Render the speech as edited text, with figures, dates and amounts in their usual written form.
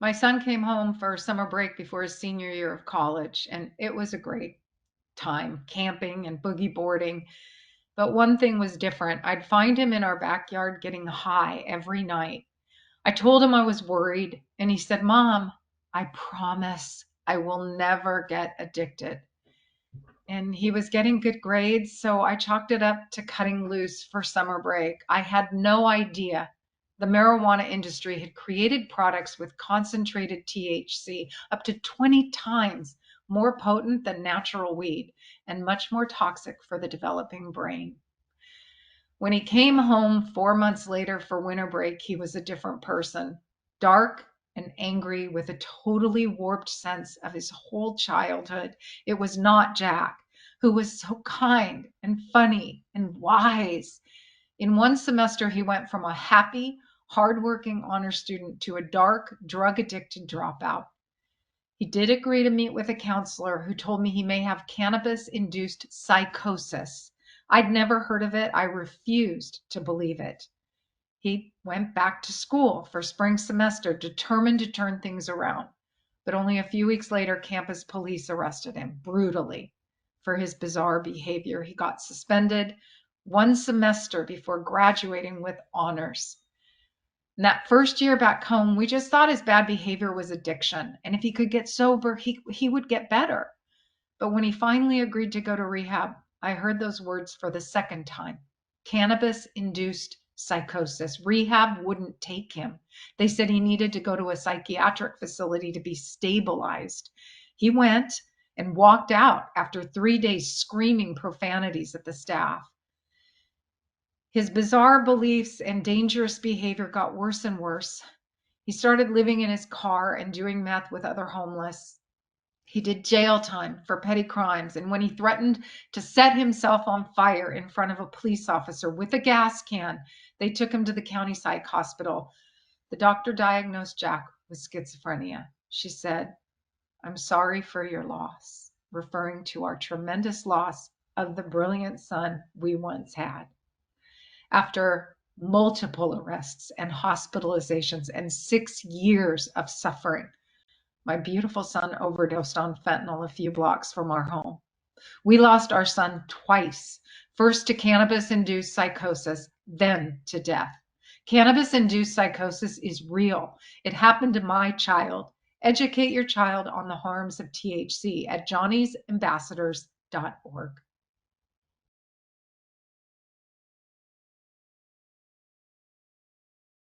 My son came home for summer break before his senior year of college, and it was a great time camping and boogie boarding. But one thing was different. I'd find him in our backyard getting high every night. I told him I was worried, and he said, Mom, I promise I will never get addicted. And he was getting good grades, so I chalked it up to cutting loose for summer break. I had no idea the marijuana industry had created products with concentrated THC up to 20 times more potent than natural weed and much more toxic for the developing brain. When he came home 4 months later for winter break, he was a different person, dark and angry with a totally warped sense of his whole childhood. It was not Jack, who was so kind and funny and wise. In one semester, he went from a happy, hardworking honor student to a dark, drug addicted dropout. He did agree to meet with a counselor who told me he may have cannabis-induced psychosis. I'd never heard of it. I refused to believe it. He went back to school for spring semester, determined to turn things around. But only a few weeks later, campus police arrested him brutally for his bizarre behavior. He got suspended one semester before graduating with honors. And that first year back home, we just thought his bad behavior was addiction. And if he could get sober, he would get better. But when he finally agreed to go to rehab, I heard those words for the second time: cannabis-induced psychosis. Rehab wouldn't take him. They said he needed to go to a psychiatric facility to be stabilized. He went and walked out after 3 days screaming profanities at the staff. His bizarre beliefs and dangerous behavior got worse and worse. He started living in his car and doing meth with other homeless. He did jail time for petty crimes, and when he threatened to set himself on fire in front of a police officer with a gas can, they took him to the county psych hospital. The doctor diagnosed Jack with schizophrenia. She said, "I'm sorry for your loss," referring to our tremendous loss of the brilliant son we once had. After multiple arrests and hospitalizations and 6 years of suffering, my beautiful son overdosed on fentanyl a few blocks from our home. We lost our son twice, first to cannabis-induced psychosis, then to death. Cannabis-induced psychosis is real. It happened to my child. Educate your child on the harms of THC at johnny'sambassadors.org.